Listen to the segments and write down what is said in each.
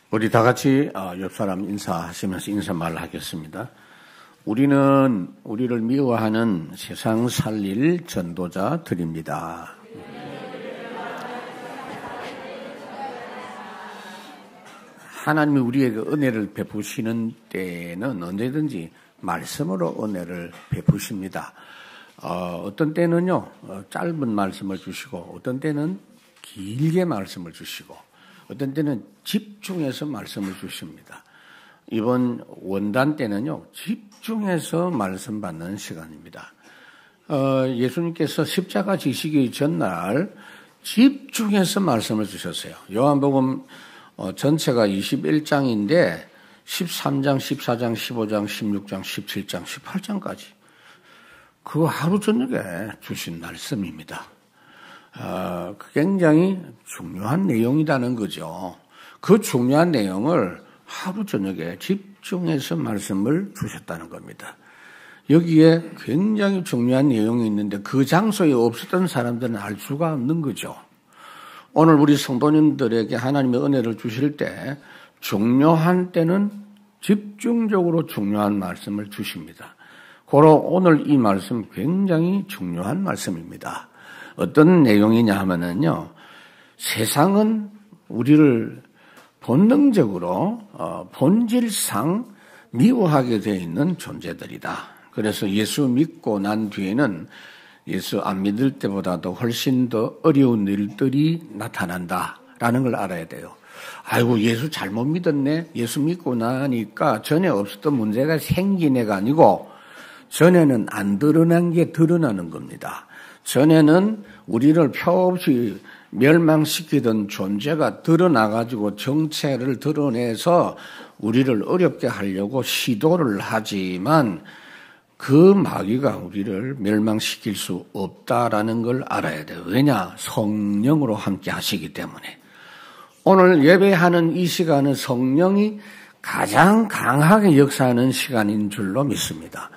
우리 다 같이 옆 사람 인사하시면서 인사말을 하겠습니다. 우리는 우리를 미워하는 세상 살릴 전도자들입니다. 하나님이 우리에게 은혜를 베푸시는 때는 언제든지 말씀으로 은혜를 베푸십니다. 어떤 때는요, 짧은 말씀을 주시고, 어떤 때는 길게 말씀을 주시고, 어떤 때는 집중해서 말씀을 주십니다. 이번 원단 때는요, 집중해서 말씀 받는 시간입니다. 예수님께서 십자가 지시기 전날 집중해서 말씀을 주셨어요. 요한복음 전체가 21장인데 13장, 14장, 15장, 16장, 17장, 18장까지 그 하루 저녁에 주신 말씀입니다. 굉장히 중요한 내용이라는 거죠. 그 중요한 내용을 하루 저녁에 집중해서 말씀을 주셨다는 겁니다. 여기에 굉장히 중요한 내용이 있는데 그 장소에 없었던 사람들은 알 수가 없는 거죠. 오늘 우리 성도님들에게 하나님의 은혜를 주실 때 중요한 때는 집중적으로 중요한 말씀을 주십니다. 고로 오늘 이 말씀 굉장히 중요한 말씀입니다. 어떤 내용이냐 하면은요, 세상은 우리를 본능적으로 본질상 미워하게 되어 있는 존재들이다. 그래서 예수 믿고 난 뒤에는 예수 안 믿을 때보다도 훨씬 더 어려운 일들이 나타난다라는 걸 알아야 돼요. 아이고, 예수 잘못 믿었네. 예수 믿고 나니까 전에 없었던 문제가 생긴 애가 아니고 전에는 안 드러난 게 드러나는 겁니다. 전에는 우리를 표없이 멸망시키던 존재가 드러나가지고 정체를 드러내서 우리를 어렵게 하려고 시도를 하지만 그 마귀가 우리를 멸망시킬 수 없다라는 걸 알아야 돼요. 왜냐? 성령으로 함께 하시기 때문에. 오늘 예배하는 이 시간은 성령이 가장 강하게 역사하는 시간인 줄로 믿습니다.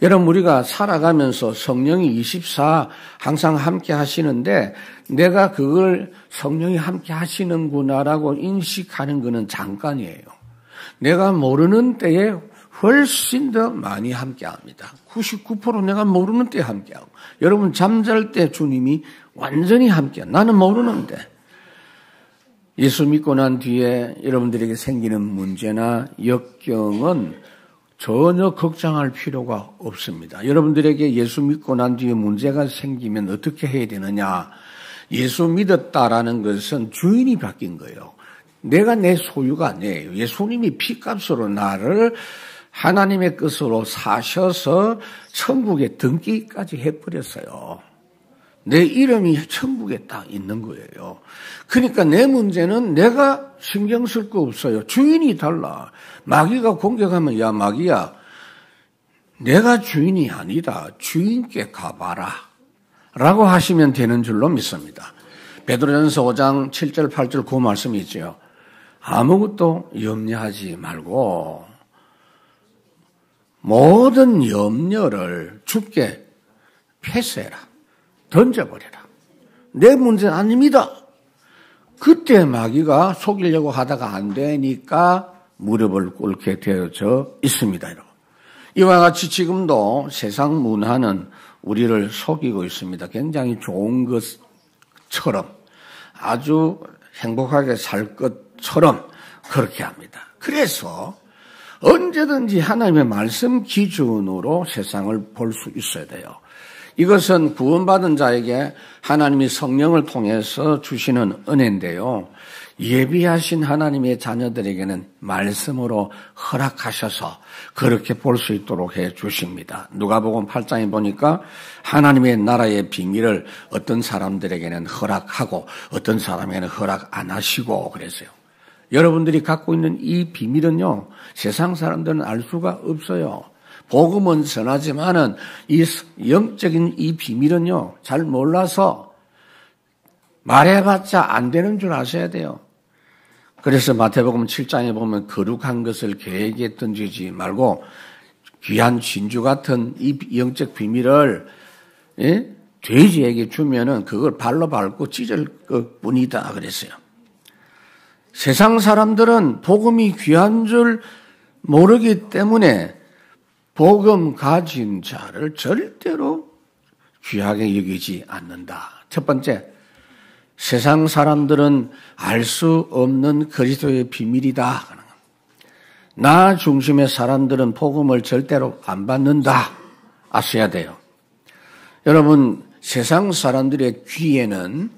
여러분, 우리가 살아가면서 성령이 24 항상 함께 하시는데 내가 그걸 성령이 함께 하시는구나라고 인식하는 것은 잠깐이에요. 내가 모르는 때에 훨씬 더 많이 함께 합니다. 99% 내가 모르는 때에 함께 하고, 여러분 잠잘 때 주님이 완전히 함께, 나는 모르는데. 예수 믿고 난 뒤에 여러분들에게 생기는 문제나 역경은 전혀 걱정할 필요가 없습니다. 여러분들에게 예수 믿고 난 뒤에 문제가 생기면 어떻게 해야 되느냐? 예수 믿었다라는 것은 주인이 바뀐 거예요. 내가 내 소유가 아니에요. 예수님이 피값으로 나를 하나님의 뜻으로 사셔서 천국에 등기까지 해버렸어요. 내 이름이 천국에 딱 있는 거예요. 그러니까 내 문제는 내가 신경 쓸 거 없어요. 주인이 달라. 마귀가 공격하면, 야, 마귀야, 내가 주인이 아니다. 주인께 가봐라. 라고 하시면 되는 줄로 믿습니다. 베드로전서 5장 7절, 8절 그 말씀이 있죠. 아무것도 염려하지 말고 모든 염려를 주께 패스해라. 던져버려라. 내 문제는 아닙니다. 그때 마귀가 속이려고 하다가 안 되니까 무릎을 꿇게 되어져 있습니다. 여러분. 이와 같이 지금도 세상 문화는 우리를 속이고 있습니다. 굉장히 좋은 것처럼, 아주 행복하게 살 것처럼 그렇게 합니다. 그래서 언제든지 하나님의 말씀 기준으로 세상을 볼 수 있어야 돼요. 이것은 구원받은 자에게 하나님이 성령을 통해서 주시는 은혜인데요. 예비하신 하나님의 자녀들에게는 말씀으로 허락하셔서 그렇게 볼 수 있도록 해 주십니다. 누가복음 8장에 보니까 하나님의 나라의 비밀을 어떤 사람들에게는 허락하고 어떤 사람에게는 허락 안 하시고 그랬어요. 여러분들이 갖고 있는 이 비밀은요, 세상 사람들은 알 수가 없어요. 복음은 전하지만은 이 영적인 이 비밀은요, 잘 몰라서 말해봤자 안 되는 줄 아셔야 돼요. 그래서 마태복음 7장에 보면 거룩한 것을 개에게 던지지 말고 귀한 진주 같은 이 영적 비밀을 돼지에게 주면은 그걸 발로 밟고 찢을 것 뿐이다 그랬어요. 세상 사람들은 복음이 귀한 줄 모르기 때문에 복음 가진 자를 절대로 귀하게 여기지 않는다. 첫 번째, 세상 사람들은 알 수 없는 그리스도의 비밀이다. 나 중심의 사람들은 복음을 절대로 안 받는다. 아셔야 돼요. 여러분, 세상 사람들의 귀에는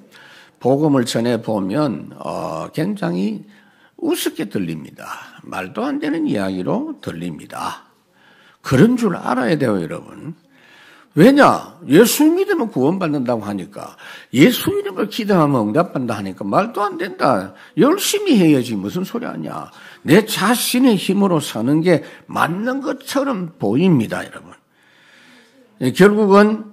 복음을 전해보면 굉장히 우습게 들립니다. 말도 안 되는 이야기로 들립니다. 그런 줄 알아야 돼요, 여러분. 왜냐? 예수 믿으면 구원받는다고 하니까, 예수 이름을 기도하면 응답받는다 하니까 말도 안 된다. 열심히 해야지 무슨 소리 하냐. 내 자신의 힘으로 사는 게 맞는 것처럼 보입니다, 여러분. 결국은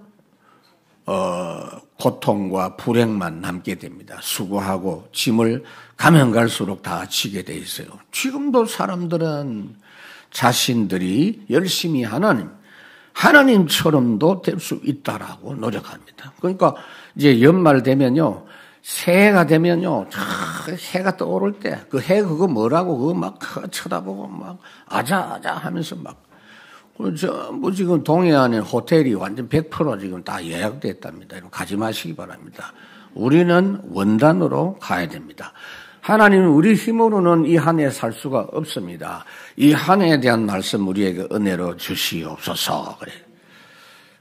고통과 불행만 남게 됩니다. 수고하고 짐을 가면 갈수록 다 지게 돼 있어요. 지금도 사람들은 자신들이 열심히 하나님처럼도 될 수 있다라고 노력합니다. 그러니까 이제 연말 되면요, 새해가 되면요, 해가 떠오를 때 그 해 그거 뭐라고 그거 막 쳐다보고 막 아자아자 하면서 막 전부 지금 동해안에 호텔이 완전 100% 지금 다 예약됐답니다. 가지 마시기 바랍니다. 우리는 원단으로 가야 됩니다. 하나님은 우리 힘으로는 이 한 해 살 수가 없습니다. 이 한 해에 대한 말씀 우리에게 은혜로 주시옵소서.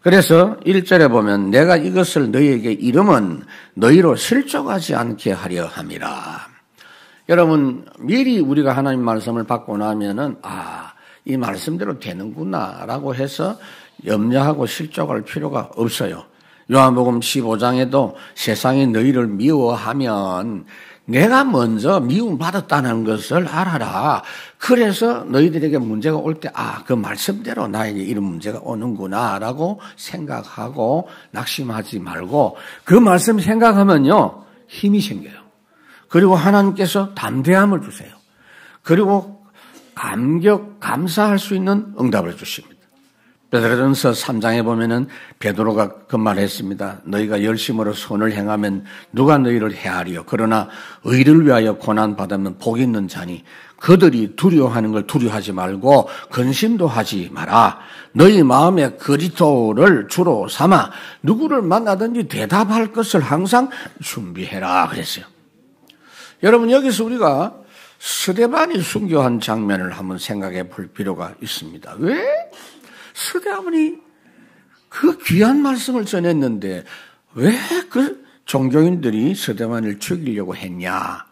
그래서 1절에 보면 내가 이것을 너희에게 이름은 너희로 실족하지 않게 하려 함이라. 여러분, 미리 우리가 하나님 말씀을 받고 나면은 이 말씀대로 되는구나라고 해서 염려하고 실족할 필요가 없어요. 요한복음 15장에도 세상이 너희를 미워하면 내가 먼저 미움받았다는 것을 알아라. 그래서 너희들에게 문제가 올 때 그 말씀대로 나에게 이런 문제가 오는구나라고 생각하고 낙심하지 말고 그 말씀 생각하면요, 힘이 생겨요. 그리고 하나님께서 담대함을 주세요. 그리고 감사할 수 있는 응답을 주십니다. 베드로전서 3장에 보면은 베드로가 그 말했습니다. 너희가 열심으로 선을 행하면 누가 너희를 해하리요. 그러나 의를 위하여 고난 받으면 복 있는 자니 그들이 두려워하는 걸 두려워하지 말고 근심도 하지 마라. 너희 마음에 그리스도를 주로 삼아 누구를 만나든지 대답할 것을 항상 준비해라 그랬어요. 여러분, 여기서 우리가 스데반이 순교한 장면을 한번 생각해 볼 필요가 있습니다. 왜 스데반이 그 귀한 말씀을 전했는데 왜 그 종교인들이 스데반을 죽이려고 했냐?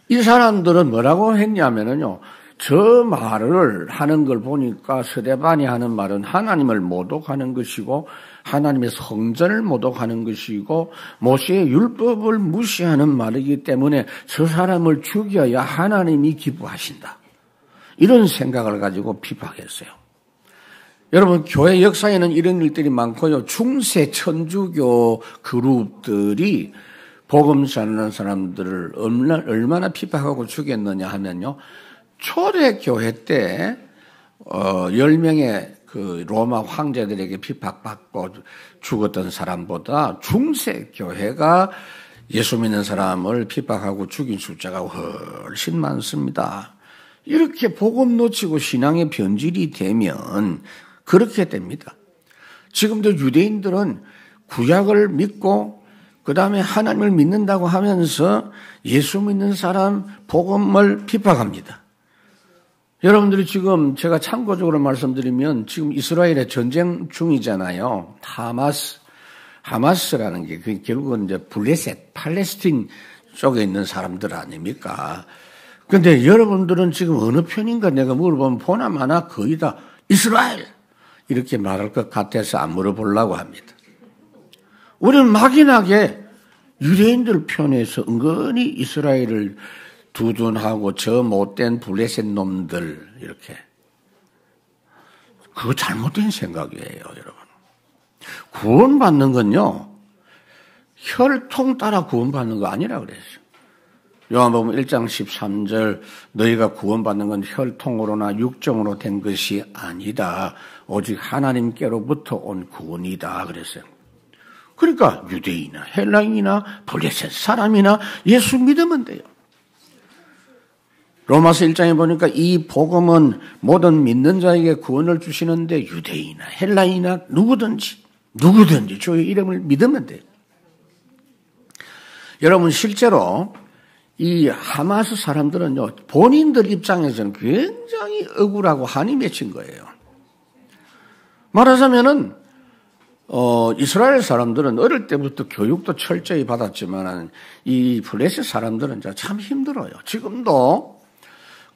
이 사람들은 뭐라고 했냐면요, 저 말을 하는 걸 보니까 스데반이 하는 말은 하나님을 모독하는 것이고 하나님의 성전을 모독하는 것이고 모세의 율법을 무시하는 말이기 때문에 저 사람을 죽여야 하나님이 기뻐하신다. 이런 생각을 가지고 비판했어요. 여러분, 교회 역사에는 이런 일들이 많고요. 중세 천주교 그룹들이 복음 전하는 사람들을 얼마나 비판하고 죽였느냐 하면요, 초대교회 때 10명의 그 로마 황제들에게 핍박받고 죽었던 사람보다 중세교회가 예수 믿는 사람을 핍박하고 죽인 숫자가 훨씬 많습니다. 이렇게 복음 놓치고 신앙의 변질이 되면 그렇게 됩니다. 지금도 유대인들은 구약을 믿고 그 다음에 하나님을 믿는다고 하면서 예수 믿는 사람 복음을 핍박합니다. 여러분들이 지금 제가 참고적으로 말씀드리면 지금 이스라엘에 전쟁 중이잖아요. 하마스라는 게 결국은 이제 블레셋, 팔레스틴 쪽에 있는 사람들 아닙니까? 근데 여러분들은 지금 어느 편인가 내가 물어보면 보나마나 거의 다 이스라엘 이렇게 말할 것 같아서 안 물어보려고 합니다. 우리는 막연하게 유대인들 편에서 은근히 이스라엘을 두둔하고 저 못된 블레셋 놈들 이렇게. 그거 잘못된 생각이에요, 여러분. 구원받는 건요, 혈통 따라 구원받는 거 아니라 그랬어요. 요한복음 1장 13절 너희가 구원받는 건 혈통으로나 육정으로 된 것이 아니다. 오직 하나님께로부터 온 구원이다 그랬어요. 그러니까 유대인이나 헬라인이나 블레셋 사람이나 예수 믿으면 돼요. 로마서 1장에 보니까 이 복음은 모든 믿는 자에게 구원을 주시는데 유대인이나 헬라인이나 누구든지 주의 이름을 믿으면 돼요. 여러분 실제로 이 하마스 사람들은요, 본인들 입장에서는 굉장히 억울하고 한이 맺힌 거예요. 말하자면은 이스라엘 사람들은 어릴 때부터 교육도 철저히 받았지만 이 블레셋 사람들은 참 힘들어요. 지금도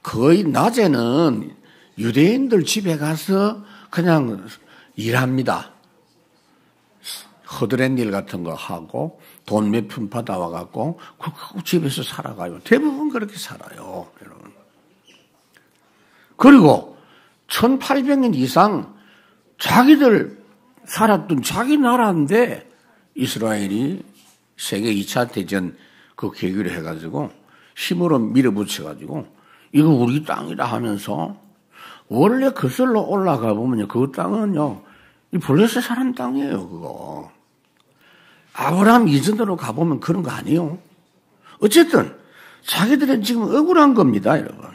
거의 낮에는 유대인들 집에 가서 그냥 일합니다. 허드렛 일 같은 거 하고 돈 몇 푼 받아와 갖고 그 집에서 살아가요. 대부분 그렇게 살아요, 여러분. 그리고 1800년 이상 자기들 살았던 자기 나라인데 이스라엘이 세계 2차 대전 그 계기로 해가지고 힘으로 밀어붙여가지고 이거 우리 땅이라 하면서 원래 그슬로 올라가 보면요, 그 땅은요 이 블레셋 사람 땅이에요. 그거 아브라함 이전으로 가보면 그런 거 아니에요. 어쨌든 자기들은 지금 억울한 겁니다, 여러분.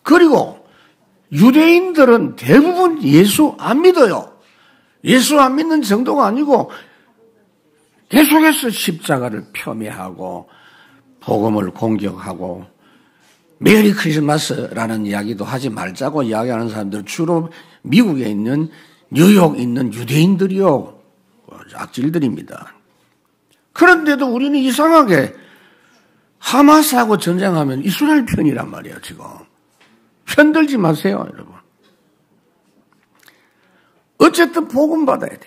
그리고 유대인들은 대부분 예수 안 믿어요. 예수 안 믿는 정도가 아니고 계속해서 십자가를 폄훼하고 복음을 공격하고 메리 크리스마스라는 이야기도 하지 말자고 이야기하는 사람들 주로 미국에 있는 뉴욕에 있는 유대인들이요. 악질들입니다. 그런데도 우리는 이상하게 하마스하고 전쟁하면 이스라엘 편이란 말이에요. 지금 편들지 마세요, 여러분. 어쨌든 복음 받아야 돼.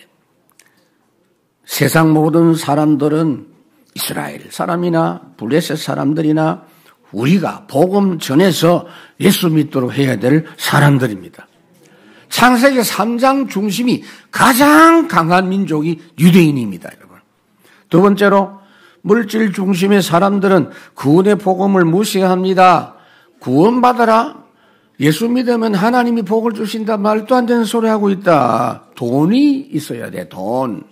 세상 모든 사람들은 이스라엘 사람이나 블레셋 사람들이나 우리가 복음 전해서 예수 믿도록 해야 될 사람들입니다. 창세기 3장 중심이 가장 강한 민족이 유대인입니다, 여러분. 두 번째로 물질 중심의 사람들은 구원의 복음을 무시합니다. 구원받아라. 예수 믿으면 하나님이 복을 주신다. 말도 안 되는 소리 하고 있다. 돈이 있어야 돼, 돈.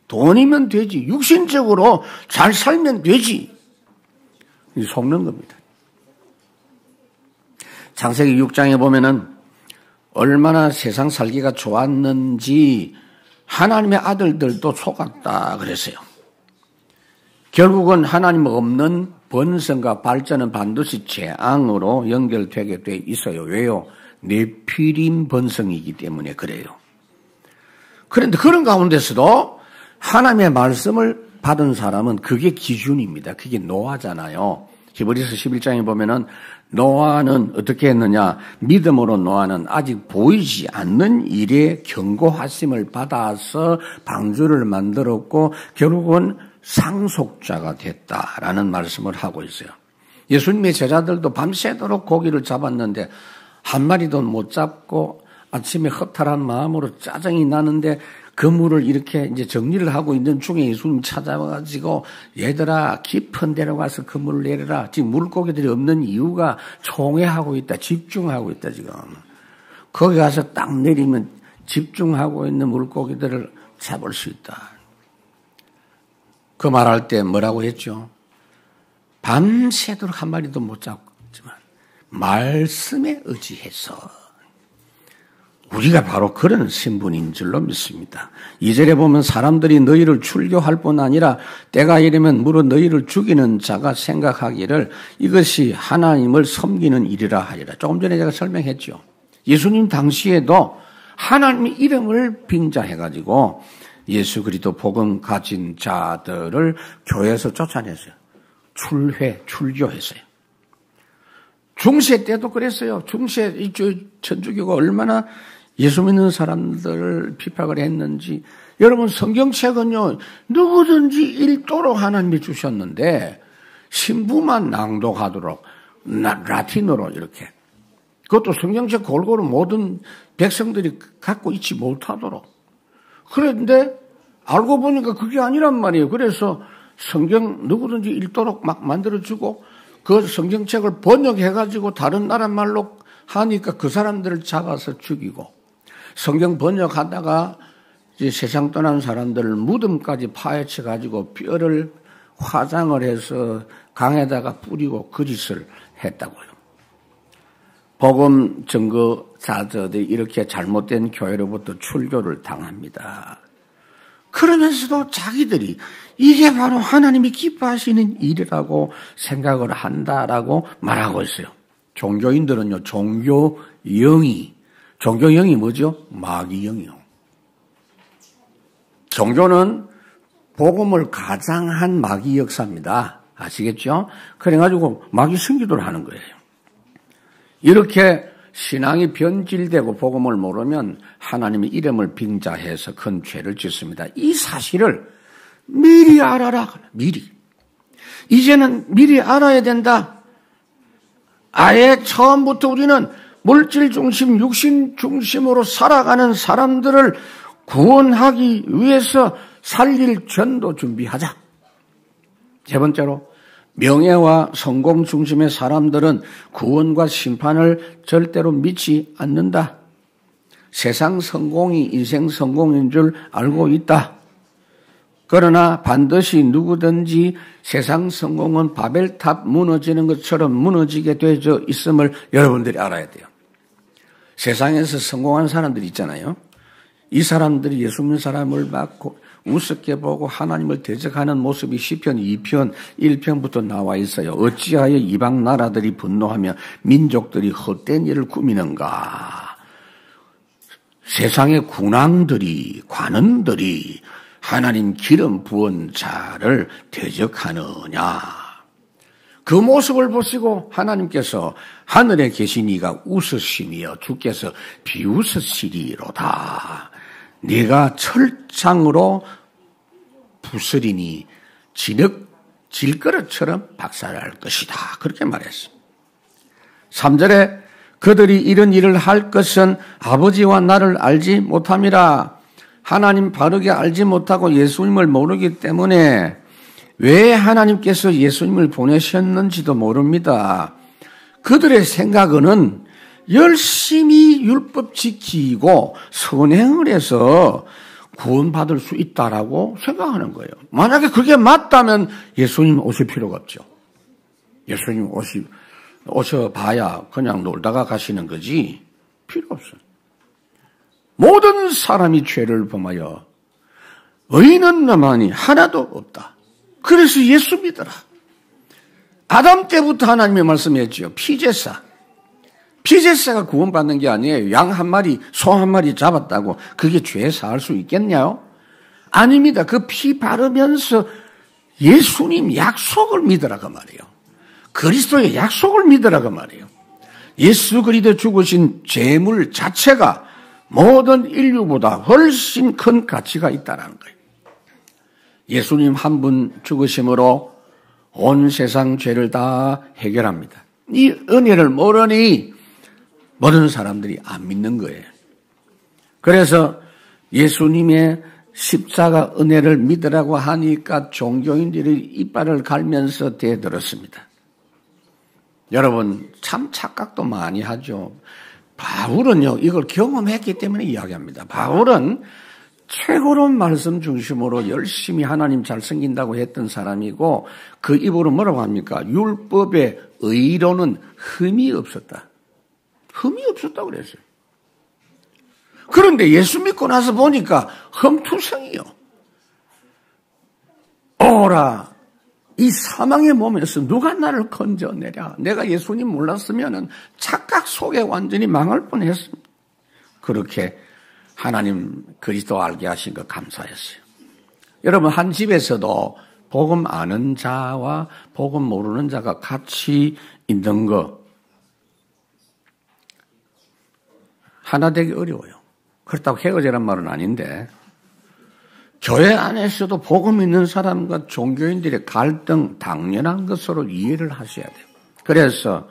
돈이면 되지. 육신적으로 잘 살면 되지. 속는 겁니다. 창세기 6장에 보면은 얼마나 세상 살기가 좋았는지 하나님의 아들들도 속았다 그랬어요. 결국은 하나님 없는 번성과 발전은 반드시 재앙으로 연결되게 돼 있어요. 왜요? 네피림 번성이기 때문에 그래요. 그런데 그런 가운데서도 하나님의 말씀을 받은 사람은 그게 기준입니다. 그게 노아잖아요. 히브리서 11장에 보면은 노아는 어떻게 했느냐? 믿음으로 노아는 아직 보이지 않는 일에 경고하심을 받아서 방주를 만들었고 결국은 상속자가 됐다라는 말씀을 하고 있어요. 예수님의 제자들도 밤새도록 고기를 잡았는데 한 마리도 못 잡고 아침에 허탈한 마음으로 짜증이 나는데 그물을 이렇게 이제 정리를 하고 있는 중에 예수님 찾아와가지고 얘들아 깊은 데로 가서 그물을 내려라. 지금 물고기들이 없는 이유가 총회하고 있다. 집중하고 있다 지금. 거기 가서 딱 내리면 집중하고 있는 물고기들을 잡을 수 있다. 그 말할 때 뭐라고 했죠? 밤새도록 한 마리도 못 잡지만 말씀에 의지해서 우리가 바로 그런 신분인 줄로 믿습니다. 2절에 보면 사람들이 너희를 출교할 뿐 아니라 때가 이르면 무릇 너희를 죽이는 자가 생각하기를 이것이 하나님을 섬기는 일이라 하리라. 조금 전에 제가 설명했죠. 예수님 당시에도 하나님의 이름을 빙자해가지고 예수 그리스도 복음 가진 자들을 교회에서 쫓아냈어요. 출교했어요. 중세 때도 그랬어요. 중세 천주교가 얼마나 예수 믿는 사람들을 피박을 했는지. 여러분 성경책은요 누구든지 읽도록 하나님이 주셨는데 신부만 낭독하도록 라틴어로 이렇게 그것도 성경책 골고루 모든 백성들이 갖고 있지 못하도록. 그런데 알고 보니까 그게 아니란 말이에요. 그래서 성경 누구든지 읽도록 막 만들어주고 그 성경책을 번역해가지고 다른 나라 말로 하니까 그 사람들을 잡아서 죽이고 성경 번역하다가 이제 세상 떠난 사람들을 무덤까지 파헤쳐가지고 뼈를 화장을 해서 강에다가 뿌리고 거짓을 했다고요. 복음 증거자들이 이렇게 잘못된 교회로부터 출교를 당합니다. 그러면서도 자기들이 이게 바로 하나님이 기뻐하시는 일이라고 생각을 한다라고 말하고 있어요. 종교인들은요, 종교영이 뭐죠? 마귀영이요. 종교는 복음을 가장한 마귀 역사입니다. 아시겠죠? 그래가지고 마귀 승기도를 하는 거예요. 이렇게 신앙이 변질되고 복음을 모르면 하나님의 이름을 빙자해서 큰 죄를 짓습니다. 이 사실을 미리 알아라. 미리. 이제는 미리 알아야 된다. 아예 처음부터 우리는 물질 중심, 육신 중심으로 살아가는 사람들을 구원하기 위해서 살릴 전도 준비하자. 세 번째로, 명예와 성공 중심의 사람들은 구원과 심판을 절대로 믿지 않는다. 세상 성공이 인생 성공인 줄 알고 있다. 그러나 반드시 누구든지 세상 성공은 바벨탑 무너지는 것처럼 무너지게 되어 있음을 여러분들이 알아야 돼요. 세상에서 성공한 사람들이 있잖아요. 이 사람들이 예수 믿는 사람을 받고 우습게 보고 하나님을 대적하는 모습이 시편 2편 1편부터 나와 있어요. 어찌하여 이방 나라들이 분노하며 민족들이 헛된 일을 꾸미는가. 세상의 군왕들이 관원들이 하나님 기름 부은 자를 대적하느냐. 그 모습을 보시고 하나님께서 하늘에 계신 이가 웃으시며 주께서 비웃으시리로다. 네가 철창으로 부스리니 질그릇처럼 박살날 것이다. 그렇게 말했습니다. 3절에 그들이 이런 일을 할 것은 아버지와 나를 알지 못함이라. 하나님 바르게 알지 못하고 예수님을 모르기 때문에 왜 하나님께서 예수님을 보내셨는지도 모릅니다. 그들의 생각은 열심히 율법 지키고 선행을 해서 구원받을 수 있다라고 생각하는 거예요. 만약에 그게 맞다면 예수님 오실 필요가 없죠. 예수님 오셔봐야 그냥 놀다가 가시는 거지 필요 없어요. 모든 사람이 죄를 범하여 의인은 나만이 하나도 없다. 그래서 예수 믿어라. 아담 때부터 하나님이 말씀했죠. 피제사가 구원받는 게 아니에요. 양 한 마리, 소 한 마리 잡았다고 그게 죄 사할 수 있겠냐요? 아닙니다. 그 피 바르면서 예수님 약속을 믿으라 그 말이에요. 그리스도의 약속을 믿으라 그 말이에요. 예수 그리스도 죽으신 제물 자체가 모든 인류보다 훨씬 큰 가치가 있다는 거예요. 예수님 한 분 죽으심으로 온 세상 죄를 다 해결합니다. 이 은혜를 모르니 모든 사람들이 안 믿는 거예요. 그래서 예수님의 십자가 은혜를 믿으라고 하니까 종교인들이 이빨을 갈면서 대들었습니다. 여러분 참 착각도 많이 하죠. 바울은요 이걸 경험했기 때문에 이야기합니다. 바울은 최고로 말씀 중심으로 열심히 하나님 잘 섬긴다고 했던 사람이고 그 입으로 뭐라고 합니까? 율법의 의로는 흠이 없었다. 흠이 없었다고 그랬어요. 그런데 예수 믿고 나서 보니까 흠투성이요. 오라 이 사망의 몸에서 누가 나를 건져내랴. 내가 예수님 몰랐으면 착각 속에 완전히 망할 뻔했습니다. 그렇게 하나님 그리스도 알게 하신 것 감사했어요. 여러분 한 집에서도 복음 아는 자와 복음 모르는 자가 같이 있는 거 하나 되기 어려워요. 그렇다고 헤어지란 말은 아닌데 교회 안에서도 복음 있는 사람과 종교인들의 갈등 당연한 것으로 이해를 하셔야 돼요. 그래서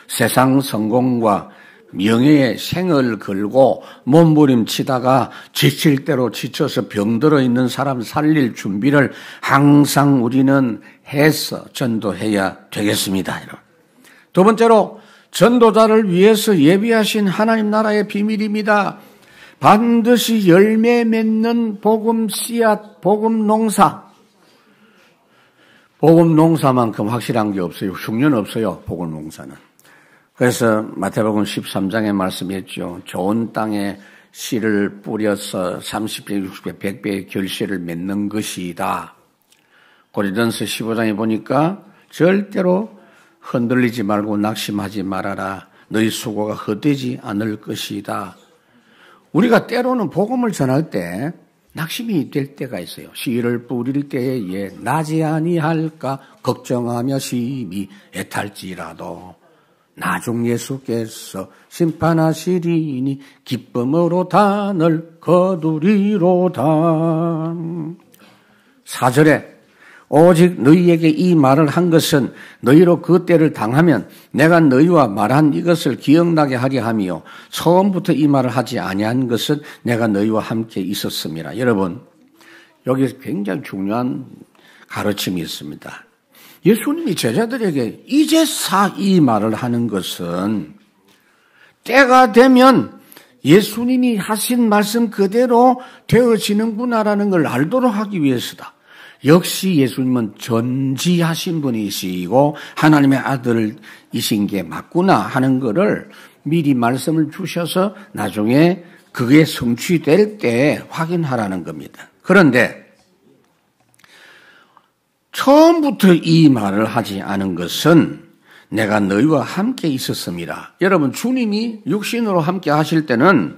세상 성공과 명예의 생을 걸고 몸부림치다가 지칠 대로 지쳐서 병들어 있는 사람 살릴 준비를 항상 우리는 해서 전도해야 되겠습니다. 두 번째로 전도자를 위해서 예비하신 하나님 나라의 비밀입니다. 반드시 열매 맺는 복음 씨앗, 복음 농사. 복음 농사만큼 확실한 게 없어요. 흉년 없어요. 복음 농사는. 그래서 마태복음 13장에 말씀했죠. 좋은 땅에 씨를 뿌려서 30배, 60배, 100배의 결실을 맺는 것이다. 고린도전서 15장에 보니까 절대로 흔들리지 말고 낙심하지 말아라. 너희 수고가 헛되지 않을 것이다. 우리가 때로는 복음을 전할 때 낙심이 될 때가 있어요. 씨를 뿌릴 때에 나지 아니할까 걱정하며 심히 애탈지라도 나중 예수께서 심판하시리니 기쁨으로 단을 거두리로다. 4절에 오직 너희에게 이 말을 한 것은 너희로 그 때를 당하면 내가 너희와 말한 이것을 기억나게 하려 함이요 처음부터 이 말을 하지 아니한 것은 내가 너희와 함께 있었음이라. 여러분, 여기 굉장히 중요한 가르침이 있습니다. 예수님이 제자들에게 이제사 이 말을 하는 것은 때가 되면 예수님이 하신 말씀 그대로 되어지는구나라는 걸 알도록 하기 위해서다. 역시 예수님은 전지하신 분이시고 하나님의 아들이신 게 맞구나 하는 것을 미리 말씀을 주셔서 나중에 그게 성취될 때 확인하라는 겁니다. 그런데 처음부터 이 말을 하지 않은 것은 내가 너희와 함께 있었습니다. 여러분, 주님이 육신으로 함께 하실 때는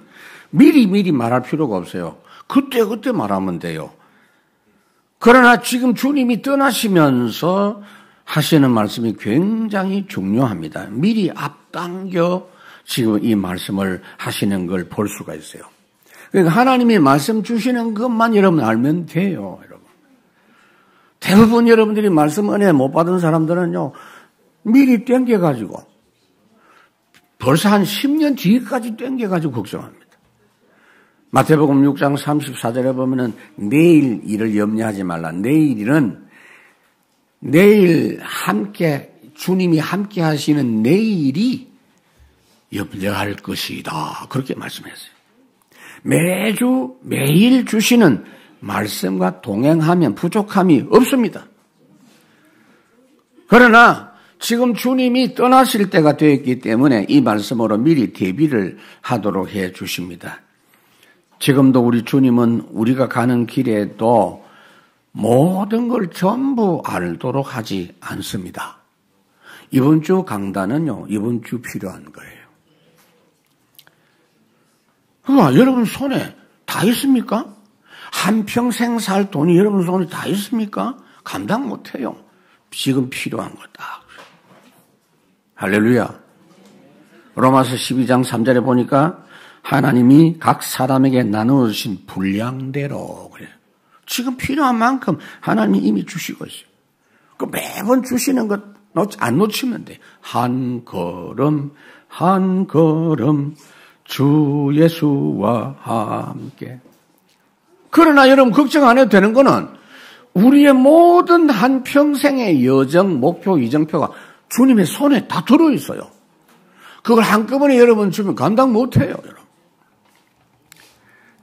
미리 말할 필요가 없어요. 그때 말하면 돼요. 그러나 지금 주님이 떠나시면서 하시는 말씀이 굉장히 중요합니다. 미리 앞당겨 지금 이 말씀을 하시는 걸 볼 수가 있어요. 그러니까 하나님이 말씀 주시는 것만 여러분 알면 돼요, 여러분. 대부분 여러분들이 말씀 은혜 못 받은 사람들은요, 미리 땡겨가지고 벌써 한 10년 뒤까지 땡겨가지고 걱정합니다. 마태복음 6장 34절에 보면은 내일 일을 염려하지 말라. 내일은 내일 함께 주님이 함께 하시는 내일이 염려할 것이다. 그렇게 말씀했어요. 매일 주시는 말씀과 동행하면 부족함이 없습니다. 그러나 지금 주님이 떠나실 때가 되었기 때문에 이 말씀으로 미리 대비를 하도록 해 주십니다. 지금도 우리 주님은 우리가 가는 길에도 모든 걸 전부 알도록 하지 않습니다. 이번 주 강단은요, 이번 주 필요한 거예요. 여러분 손에 다 있습니까? 한평생 살 돈이 여러분 손에 다 있습니까? 감당 못해요. 지금 필요한 거다. 할렐루야. 로마서 12장 3절에 보니까 하나님이 각 사람에게 나누어주신 분량대로 그래요. 지금 필요한 만큼 하나님이 이미 주시고 있어요. 그 매번 주시는 것 안 놓치면 돼. 한 걸음 한 걸음 주 예수와 함께. 그러나 여러분 걱정 안 해도 되는 거는 우리의 모든 한평생의 여정, 목표, 이정표가 주님의 손에 다 들어있어요. 그걸 한꺼번에 여러분 주면 감당 못해요, 여러분.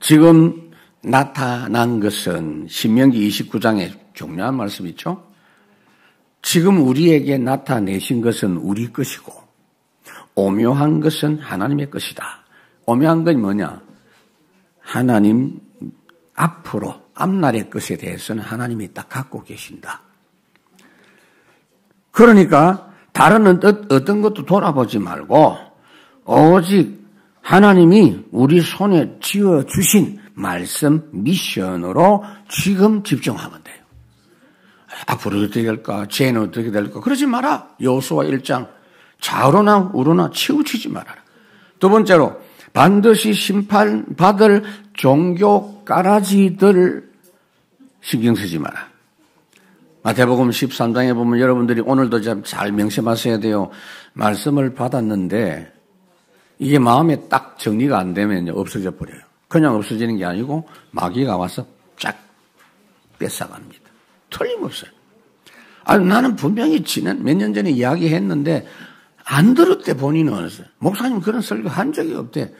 지금 나타난 것은 신명기 29장에 중요한 말씀이 있죠. 지금 우리에게 나타내신 것은 우리 것이고 오묘한 것은 하나님의 것이다. 오묘한 건 뭐냐? 하나님 앞으로 앞날의 것에 대해서는 하나님이 딱 갖고 계신다. 그러니까 다른 어떤 것도 돌아보지 말고 오직 하나님이 우리 손에 쥐어주신 말씀 미션으로 지금 집중하면 돼요. 앞으로 어떻게 될까? 쟤는 어떻게 될까? 그러지 마라. 여호수아 1장 좌우로나 우로나 치우치지 말아라. 두 번째로 반드시 심판받을 종교 까라지들 신경 쓰지 마라. 마태복음 13장에 보면 여러분들이 오늘도 잘 명심하셔야 돼요. 말씀을 받았는데 이게 마음에 딱 정리가 안 되면 없어져 버려요. 그냥 없어지는 게 아니고 마귀가 와서 쫙 뺏어갑니다. 틀림없어요. 나는 분명히 몇 년 전에 이야기했는데 안 들었대 본인은. 목사님 그런 설교 한 적이 없대.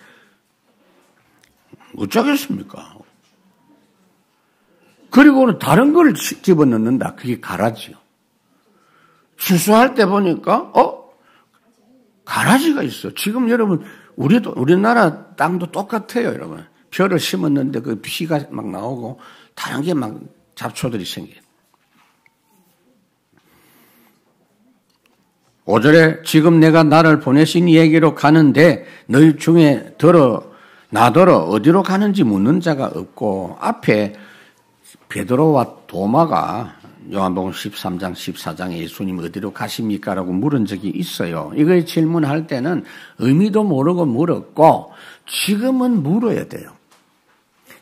어쩌겠습니까? 그리고는 다른 걸 집어넣는다. 그게 가라지요. 수수할 때 보니까 가라지가 있어. 지금 여러분 우리나라 땅도 똑같아요, 여러분. 벼를 심었는데 그 피가 막 나오고 다른 게 막 잡초들이 생겨요. 5절에 지금 내가 나를 보내신 이에게로 가는데 너희 중에 나더러 어디로 가는지 묻는 자가 없고, 앞에 베드로와 도마가 요한복음 13장 14장에 예수님 어디로 가십니까? 라고 물은 적이 있어요. 이거에 질문할 때는 의미도 모르고 물었고, 지금은 물어야 돼요.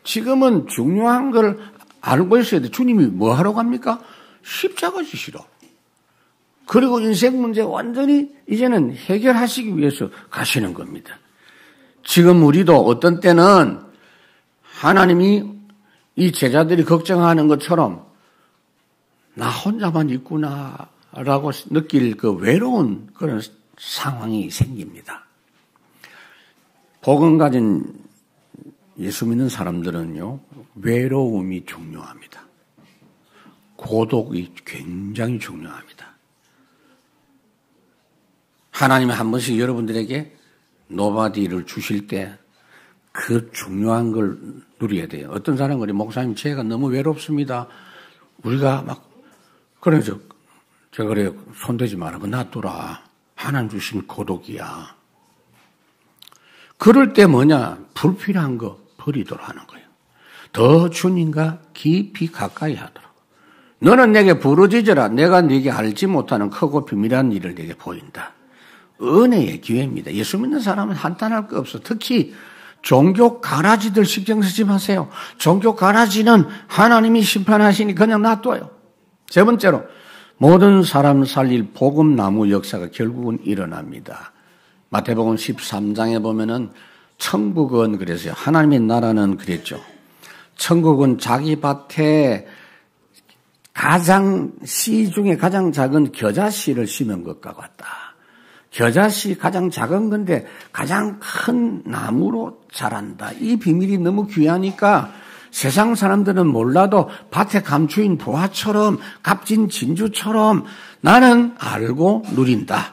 지금은 중요한 걸 알고 있어야 돼요. 주님이 뭐 하러 갑니까? 십자가 지시러. 그리고 인생 문제 완전히 이제는 해결하시기 위해서 가시는 겁니다. 지금 우리도 어떤 때는 하나님이 이 제자들이 걱정하는 것처럼 나 혼자만 있구나라고 느낄 그 외로운 그런 상황이 생깁니다. 복음 가진 예수 믿는 사람들은요, 외로움이 중요합니다. 고독이 굉장히 중요합니다. 하나님이 한 번씩 여러분들에게 노바디를 주실 때 그 중요한 걸 누려야 돼요. 어떤 사람은 그래, 목사님 제가 너무 외롭습니다. 우리가 막 그래서 제가 그래요. 손대지 마라. 놔둬라. 하나님 주신 고독이야. 그럴 때 뭐냐? 불필요한 거 버리도록 하는 거예요. 더 주님과 깊이 가까이 하도록. 너는 내게 부르짖으라. 내가 네게 알지 못하는 크고 비밀한 일을 내게 보인다. 은혜의 기회입니다. 예수 믿는 사람은 한탄할 거 없어. 특히 종교 가라지들 신경 쓰지 마세요. 종교 가라지는 하나님이 심판하시니 그냥 놔둬요. 세 번째로, 모든 사람 살릴 복음나무 역사가 결국은 일어납니다. 마태복음 13장에 보면은 천국은 그랬어요. 하나님의 나라는 그랬죠. 천국은 자기 밭에 씨 중에 가장 작은 겨자씨를 심은 것과 같다. 겨자씨 가장 작은 건데 가장 큰 나무로 자란다. 이 비밀이 너무 귀하니까 세상 사람들은 몰라도 밭에 감추인 보화처럼 값진 진주처럼 나는 알고 누린다.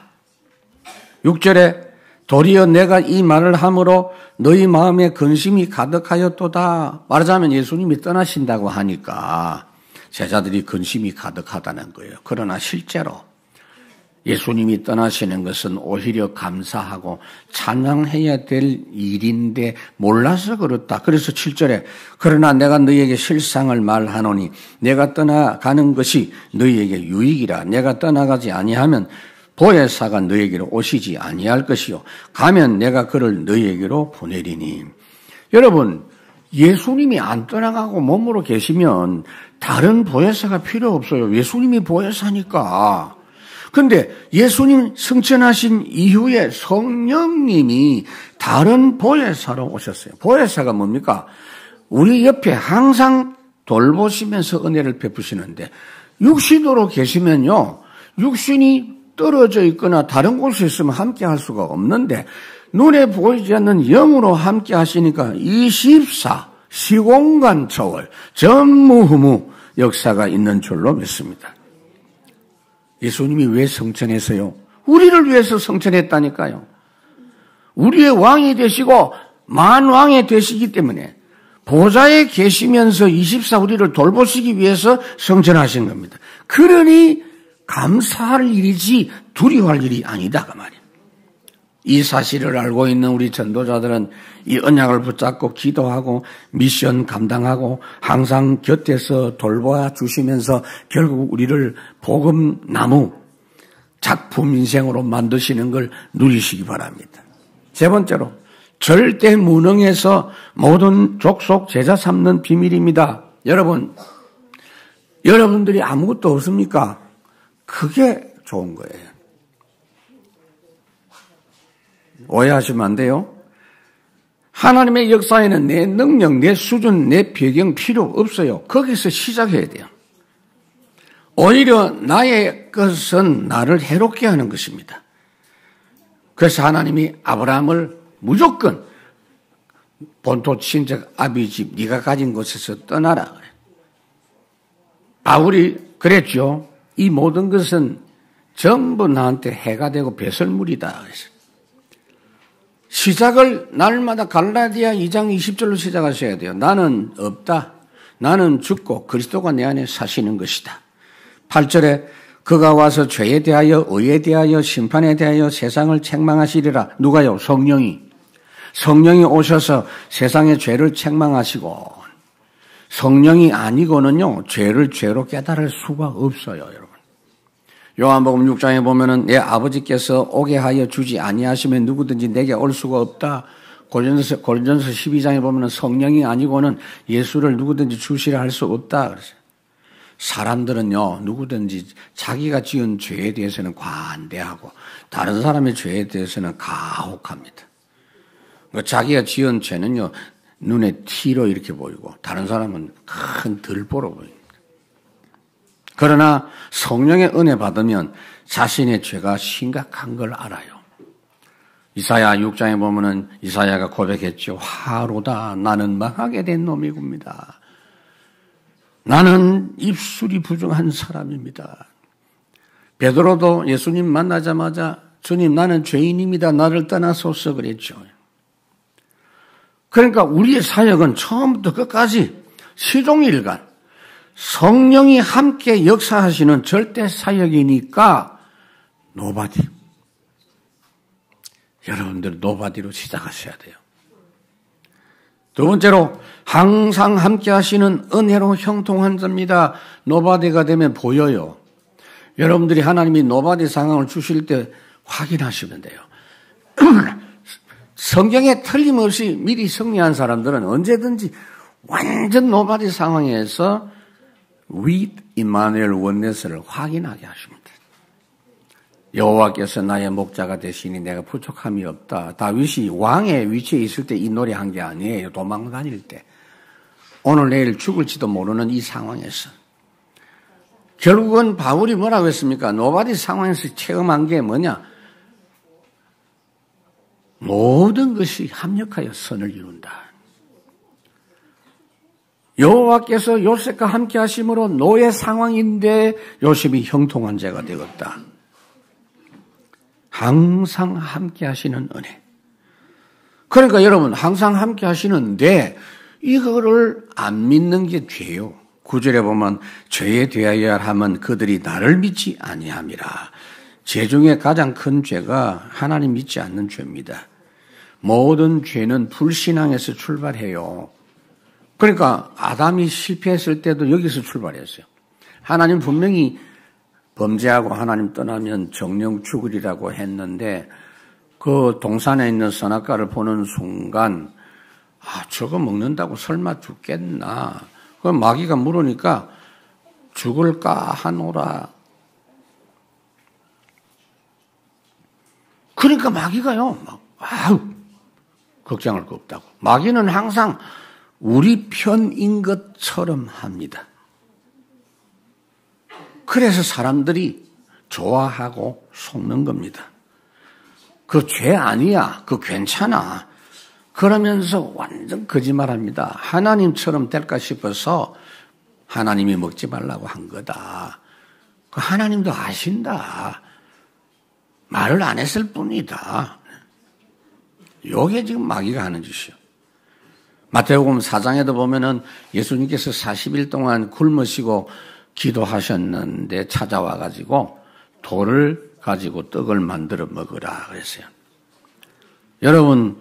6절에 도리어 내가 이 말을 함으로 너희 마음에 근심이 가득하였도다. 말하자면 예수님이 떠나신다고 하니까 제자들이 근심이 가득하다는 거예요. 그러나 실제로 예수님이 떠나시는 것은 오히려 감사하고 찬양해야 될 일인데 몰라서 그렇다. 그래서 7절에 그러나 내가 너희에게 실상을 말하노니 내가 떠나가는 것이 너희에게 유익이라. 내가 떠나가지 아니하면 보혜사가 너희에게로 오시지 아니할 것이요 가면 내가 그를 너희에게로 보내리니. 여러분, 예수님이 안 떠나가고 몸으로 계시면 다른 보혜사가 필요 없어요. 예수님이 보혜사니까. 근데 예수님 승천하신 이후에 성령님이 다른 보혜사로 오셨어요. 보혜사가 뭡니까? 우리 옆에 항상 돌보시면서 은혜를 베푸시는데, 육신으로 계시면요, 육신이 떨어져 있거나 다른 곳에 있으면 함께 할 수가 없는데, 눈에 보이지 않는 영으로 함께 하시니까 24 시공간 초월 전무후무 역사가 있는 줄로 믿습니다. 예수님이 왜 성천했어요? 우리를 위해서 성천했다니까요. 우리의 왕이 되시고 만왕이 되시기 때문에 보좌에 계시면서 24 우리를 돌보시기 위해서 성천하신 겁니다. 그러니 감사할 일이지 두려워할 일이 아니다 그 말이에요. 이 사실을 알고 있는 우리 전도자들은 이 언약을 붙잡고 기도하고 미션 감당하고 항상 곁에서 돌보아 주시면서 결국 우리를 복음나무 작품 인생으로 만드시는 걸 누리시기 바랍니다. 세 번째로, 절대 무능에서 모든 족속 제자 삼는 비밀입니다. 여러분들이 아무것도 없습니까? 그게 좋은 거예요. 오해하시면 안 돼요. 하나님의 역사에는 내 능력, 내 수준, 내 배경 필요 없어요. 거기서 시작해야 돼요. 오히려 나의 것은 나를 해롭게 하는 것입니다. 그래서 하나님이 아브라함을 무조건 본토 친척 아비 집 네가 가진 곳에서 떠나라 그래. 바울이 그랬죠. 이 모든 것은 전부 나한테 해가 되고 배설물이다. 시작을 날마다 갈라디아 2장 20절로 시작하셔야 돼요. 나는 없다. 나는 죽고 그리스도가 내 안에 사시는 것이다. 8절에 그가 와서 죄에 대하여 의에 대하여 심판에 대하여 세상을 책망하시리라. 누가요? 성령이. 성령이 오셔서 세상의 죄를 책망하시고 성령이 아니고는요 죄를 죄로 깨달을 수가 없어요. 여러분. 요한복음 6장에 보면은 내 아버지께서 오게 하여 주지 아니하시면 누구든지 내게 올 수가 없다. 고린도서 12장에 보면은 성령이 아니고는 예수를 누구든지 주시라 할 수 없다. 그랬어요. 사람들은요 누구든지 자기가 지은 죄에 대해서는 관대하고 다른 사람의 죄에 대해서는 가혹합니다. 자기가 지은 죄는요 눈에 티로 이렇게 보이고 다른 사람은 큰 들보로 보입니다. 그러나 성령의 은혜 받으면 자신의 죄가 심각한 걸 알아요. 이사야 6장에 보면은 이사야가 고백했죠. 화로다. 나는 망하게 된 놈이굽니다. 나는 입술이 부정한 사람입니다. 베드로도 예수님 만나자마자 주님 나는 죄인입니다. 나를 떠나소서 그랬죠. 그러니까 우리의 사역은 처음부터 끝까지 시종일관 성령이 함께 역사하시는 절대 사역이니까 노바디. 여러분들 노바디로 시작하셔야 돼요. 두 번째로 항상 함께 하시는 은혜로 형통한 자입니다. 노바디가 되면 보여요. 여러분들이 하나님이 노바디 상황을 주실 때 확인하시면 돼요. 성경에 틀림없이 미리 승리한 사람들은 언제든지 완전 노바디 상황에서 with 임마누엘 원네스를 확인하게 하십니다. 여호와께서 나의 목자가 되시니 내가 부족함이 없다. 다윗이 왕의 위치에 있을 때 이 노래한 게 아니에요. 도망 다닐 때. 오늘 내일 죽을지도 모르는 이 상황에서. 결국은 바울이 뭐라고 했습니까? 노바디 상황에서 체험한 게 뭐냐? 모든 것이 합력하여 선을 이룬다. 여호와께서 요셉과 함께 하심으로 노예 상황인데 요셉이 형통한 자가 되었다. 항상 함께 하시는 은혜. 그러니까 여러분 항상 함께 하시는데 이거를 안 믿는 게 죄요. 9절에 보면 죄에 대하여 하면 그들이 나를 믿지 아니함이라. 죄 중에 가장 큰 죄가 하나님 믿지 않는 죄입니다. 모든 죄는 불신앙에서 출발해요. 그러니까 아담이 실패했을 때도 여기서 출발했어요. 하나님 분명히 범죄하고 하나님 떠나면 정령 죽으리라고 했는데 그 동산에 있는 선악과를 보는 순간 저거 먹는다고 설마 죽겠나. 그 마귀가 물으니까 죽을까 하노라. 그러니까 마귀가요. 걱정할 거 없다고. 마귀는 항상 우리 편인 것처럼 합니다. 그래서 사람들이 좋아하고 속는 겁니다. 그 죄 아니야. 그 괜찮아. 그러면서 완전 거짓말합니다. 하나님처럼 될까 싶어서 하나님이 먹지 말라고 한 거다. 그 하나님도 아신다. 말을 안 했을 뿐이다. 요게 지금 마귀가 하는 짓이요. 마태복음 4장에도 보면은 예수님께서 40일 동안 굶으시고 기도하셨는데 찾아와 가지고 돌을 가지고 떡을 만들어 먹으라 그랬어요. 여러분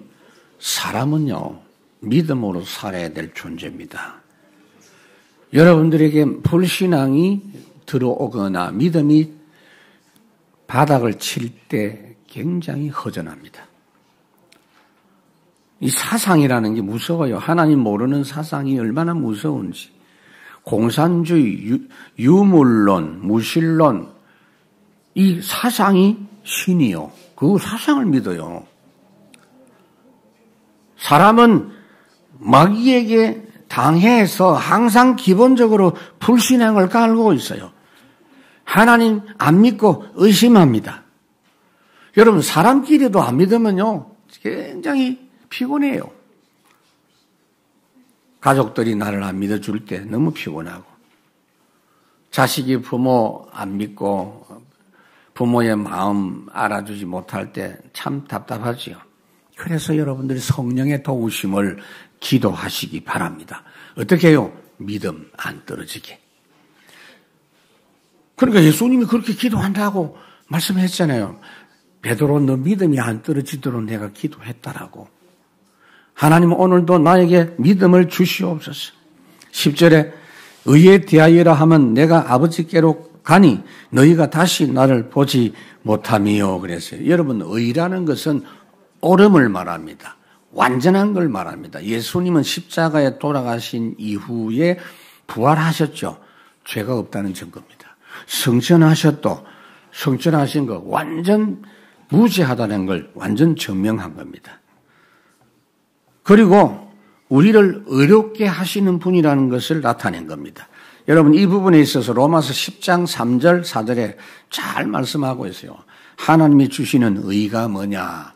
사람은요 믿음으로 살아야 될 존재입니다. 여러분들에게 불신앙이 들어오거나 믿음이 바닥을 칠 때 굉장히 허전합니다. 이 사상이라는 게 무서워요. 하나님 모르는 사상이 얼마나 무서운지. 공산주의, 유물론, 무신론, 이 사상이 신이요. 그 사상을 믿어요. 사람은 마귀에게 당해서 항상 기본적으로 불신앙을 깔고 있어요. 하나님 안 믿고 의심합니다. 여러분 사람끼리도 안 믿으면요 굉장히 피곤해요. 가족들이 나를 안 믿어줄 때 너무 피곤하고 자식이 부모 안 믿고 부모의 마음 알아주지 못할 때 참 답답하지요. 그래서 여러분들이 성령의 도우심을 기도하시기 바랍니다. 어떻게 해요? 믿음 안 떨어지게. 그러니까 예수님이 그렇게 기도한다고 말씀했잖아요. 베드로 너 믿음이 안 떨어지도록 내가 기도했다라고. 하나님은 오늘도 나에게 믿음을 주시옵소서. 10절에 의에 대하여라 하면 내가 아버지께로 가니 너희가 다시 나를 보지 못함이요 그랬어요. 여러분 의라는 것은 옳음을 말합니다. 완전한 걸 말합니다. 예수님은 십자가에 돌아가신 이후에 부활하셨죠. 죄가 없다는 증거입니다. 성천하신 거 완전 무죄하다는 걸 완전 증명한 겁니다. 그리고 우리를 의롭게 하시는 분이라는 것을 나타낸 겁니다. 여러분 이 부분에 있어서 로마서 10장 3절 4절에 잘 말씀하고 있어요. 하나님이 주시는 의가 뭐냐.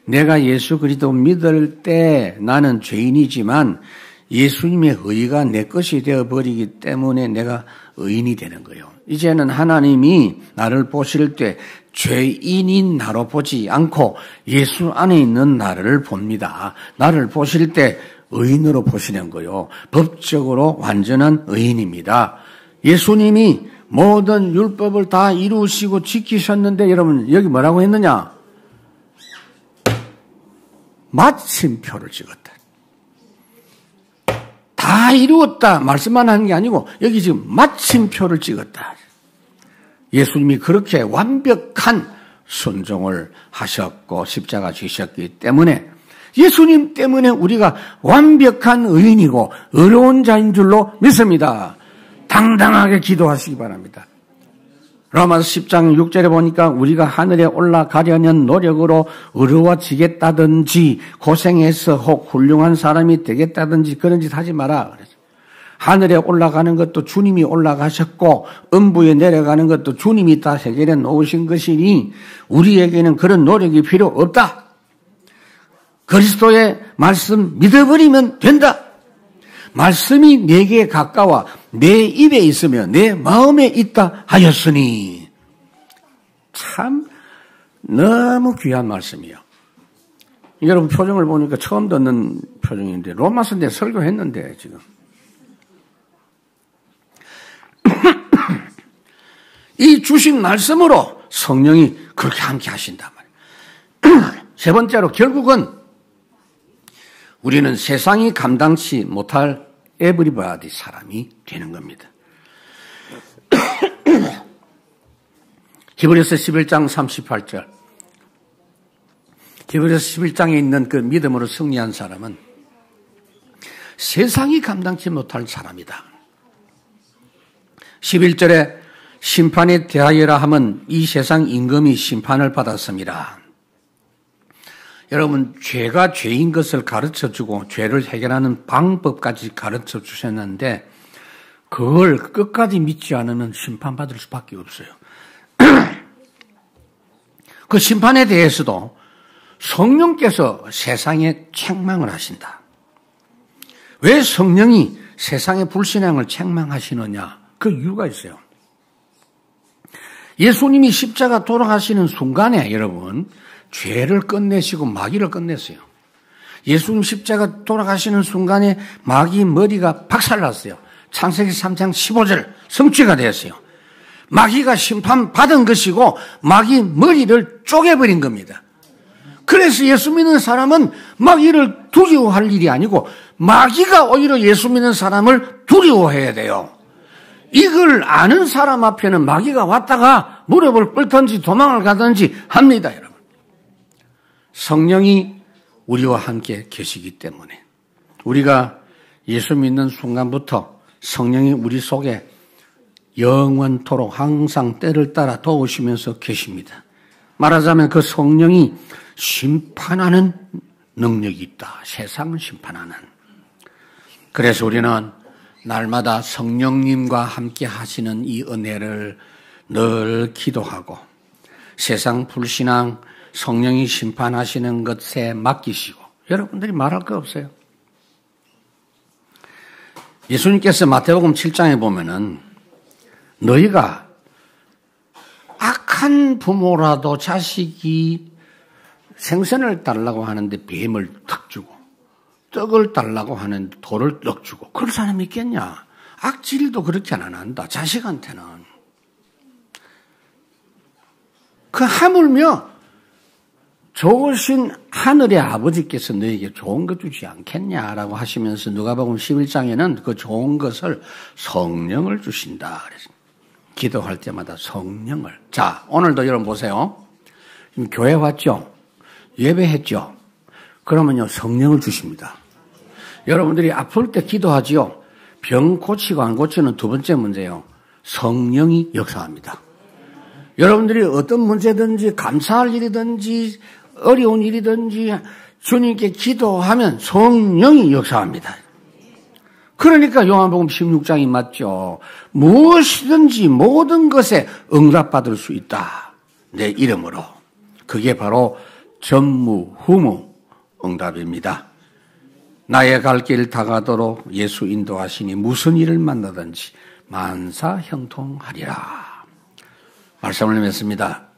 내가 예수 그리스도 믿을 때 나는 죄인이지만 예수님의 의가 내 것이 되어버리기 때문에 내가 의인이 되는 거예요. 이제는 하나님이 나를 보실 때 죄인인 나로 보지 않고 예수 안에 있는 나를 봅니다. 나를 보실 때 의인으로 보시는 거예요. 법적으로 완전한 의인입니다. 예수님이 모든 율법을 다 이루시고 지키셨는데 여러분 여기 뭐라고 했느냐? 마침표를 찍었다. 다 이루었다 말씀만 하는 게 아니고 여기 지금 마침표를 찍었다. 예수님이 그렇게 완벽한 순종을 하셨고 십자가 지셨기 때문에 예수님 때문에 우리가 완벽한 의인이고 의로운 자인 줄로 믿습니다. 당당하게 기도하시기 바랍니다. 로마서 10장 6절에 보니까 우리가 하늘에 올라가려는 노력으로 의로워지겠다든지 고생해서 혹 훌륭한 사람이 되겠다든지 그런 짓 하지 마라. 하늘에 올라가는 것도 주님이 올라가셨고 음부에 내려가는 것도 주님이 다 해결해 놓으신 것이니 우리에게는 그런 노력이 필요 없다. 그리스도의 말씀 믿어버리면 된다. 말씀이 내게 가까워 내 입에 있으며 내 마음에 있다 하였으니 참 너무 귀한 말씀이에요. 여러분 표정을 보니까 처음 듣는 표정인데 로마서 내 설교했는데 지금 이 주신 말씀으로 성령이 그렇게 함께 하신단 말이에요. 세 번째로 결국은 우리는 세상이 감당치 못할 에브리바디 사람이 되는 겁니다. 히브리서 11장 38절. 히브리서 11장에 있는 그 믿음으로 승리한 사람은 세상이 감당치 못할 사람이다. 11절에 심판에 대하여라 하면 이 세상 임금이 심판을 받았습니다. 여러분 죄가 죄인 것을 가르쳐주고 죄를 해결하는 방법까지 가르쳐 주셨는데 그걸 끝까지 믿지 않으면 심판받을 수밖에 없어요. 그 심판에 대해서도 성령께서 세상에 책망을 하신다. 왜 성령이 세상의 불신앙을 책망하시느냐? 그 이유가 있어요. 예수님이 십자가 돌아가시는 순간에 여러분 죄를 끝내시고 마귀를 끝냈어요. 예수님 십자가 돌아가시는 순간에 마귀 머리가 박살났어요. 창세기 3장 15절 성취가 되었어요. 마귀가 심판받은 것이고 마귀 머리를 쪼개버린 겁니다. 그래서 예수 믿는 사람은 마귀를 두려워할 일이 아니고 마귀가 오히려 예수 믿는 사람을 두려워해야 돼요. 이걸 아는 사람 앞에는 마귀가 왔다가 무릎을 꿇든지 도망을 가든지 합니다, 여러분. 성령이 우리와 함께 계시기 때문에 우리가 예수 믿는 순간부터 성령이 우리 속에 영원토록 항상 때를 따라 도우시면서 계십니다. 말하자면 그 성령이 심판하는 능력이 있다. 세상을 심판하는. 그래서 우리는 날마다 성령님과 함께 하시는 이 은혜를 늘 기도하고 세상 불신앙 성령이 심판하시는 것에 맡기시고 여러분들이 말할 거 없어요. 예수님께서 마태복음 7장에 보면은 너희가 악한 부모라도 자식이 생선을 달라고 하는데 뱀을 탁 주고 떡을 달라고 하는데 돌을 떡 주고 그럴 사람이 있겠냐? 악질도 그렇게는 안 한다. 자식한테는. 그 하물며 좋으신 하늘의 아버지께서 너에게 좋은 것 주지 않겠냐라고 하시면서 누가복음 11장에는 그 좋은 것을 성령을 주신다. 그래서 기도할 때마다 성령을. 자, 오늘도 여러분 보세요. 지금 교회 왔죠? 예배했죠? 그러면요, 성령을 주십니다. 여러분들이 아플 때 기도하지요? 병 고치고 안 고치는 두 번째 문제요. 성령이 역사합니다. 여러분들이 어떤 문제든지 감사할 일이든지 어려운 일이든지 주님께 기도하면 성령이 역사합니다. 그러니까 요한복음 16장이 맞죠. 무엇이든지 모든 것에 응답받을 수 있다. 내 이름으로. 그게 바로 전무후무 응답입니다. 나의 갈 길 다가도록 예수 인도하시니 무슨 일을 만나든지 만사 형통하리라. 말씀을 맺습니다.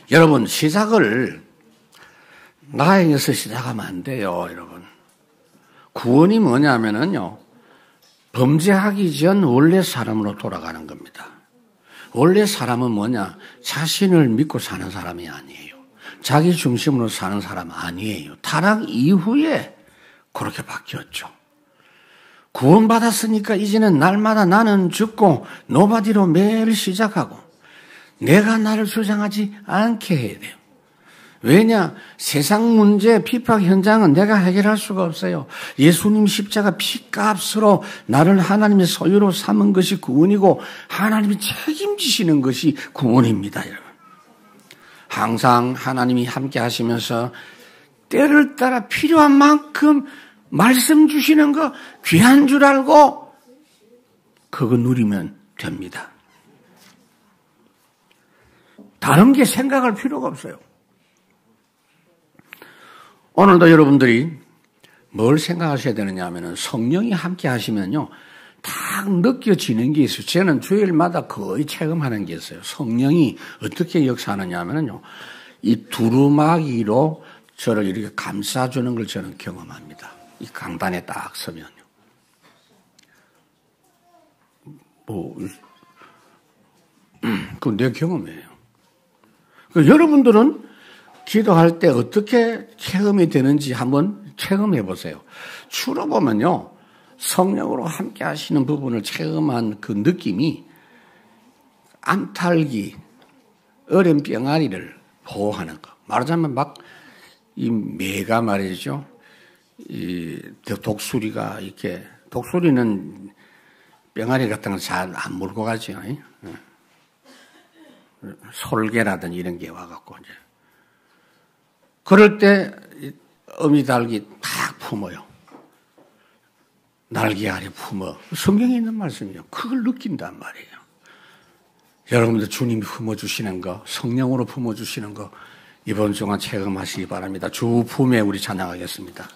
여러분, 시작을 나에게서 시작하면 안 돼요, 여러분. 구원이 뭐냐면요, 범죄하기 전 원래 사람으로 돌아가는 겁니다. 원래 사람은 뭐냐? 자신을 믿고 사는 사람이 아니에요. 자기 중심으로 사는 사람 아니에요. 타락 이후에 그렇게 바뀌었죠. 구원받았으니까 이제는 날마다 나는 죽고 노바디로 매일 시작하고 내가 나를 주장하지 않게 해야 돼요. 왜냐? 세상 문제 핍박 현장은 내가 해결할 수가 없어요. 예수님 십자가 피값으로 나를 하나님의 소유로 삼은 것이 구원이고 하나님이 책임지시는 것이 구원입니다. 여러분. 항상 하나님이 함께 하시면서 때를 따라 필요한 만큼 말씀 주시는 거 귀한 줄 알고 그거 누리면 됩니다. 다른 게 생각할 필요가 없어요. 오늘도 여러분들이 뭘 생각하셔야 되느냐 하면은 성령이 함께 하시면요. 딱 느껴지는 게 있어요. 저는 주일마다 거의 체험하는 게 있어요. 성령이 어떻게 역사하느냐 하면요. 이 두루마기로 저를 이렇게 감싸주는 걸 저는 경험합니다. 이 강단에 딱 서면요. 그건 내 경험이에요. 여러분들은 기도할 때 어떻게 체험이 되는지 한번 체험해 보세요. 주로 보면요. 성령으로 함께 하시는 부분을 체험한 그 느낌이 암탈기, 어린 병아리를 보호하는 거. 말하자면 막 이 매가 말이죠. 이 독수리가 이렇게, 독수리는 병아리 같은 거 잘 안 물고 가죠. 솔개라든지 이런 게 와갖고 이제. 그럴 때 어미닭이 탁 품어요. 날개 아래 품어. 성경에 있는 말씀이에요. 그걸 느낀단 말이에요. 여러분들 주님이 품어주시는 거, 성령으로 품어주시는 거 이번 주간 체험하시기 바랍니다. 주 품에 우리 찬양하겠습니다.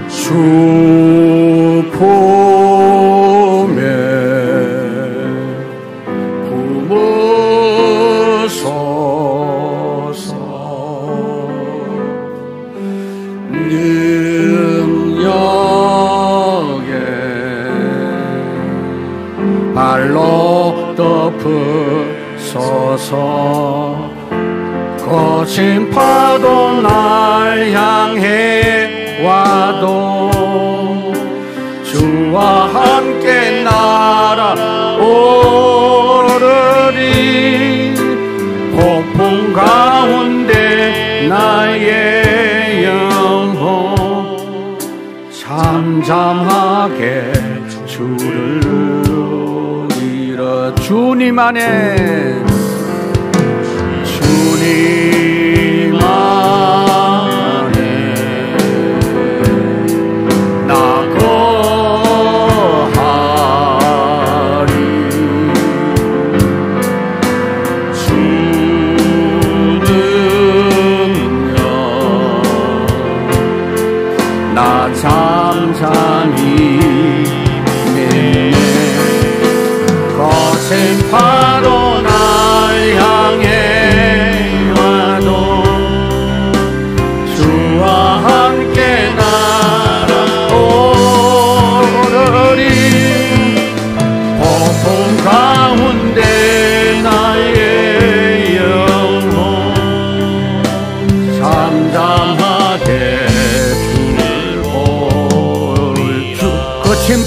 주 품에 품으소서. 능력에 발로 덮으소서. 거친 파도 날 향해 와도 주와 함께 날아오르리. 폭풍 가운데 나의 영혼 잠잠하게 주를 누리라. 주님 안에, 주님 안에 나 거하리.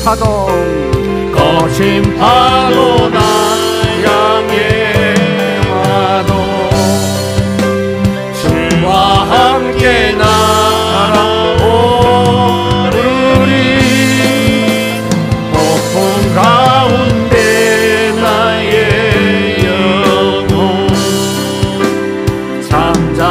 파도 거친 파도나 양의 와도 주와 함께 날아오르리 폭풍 가운데 나의 영혼 잠잠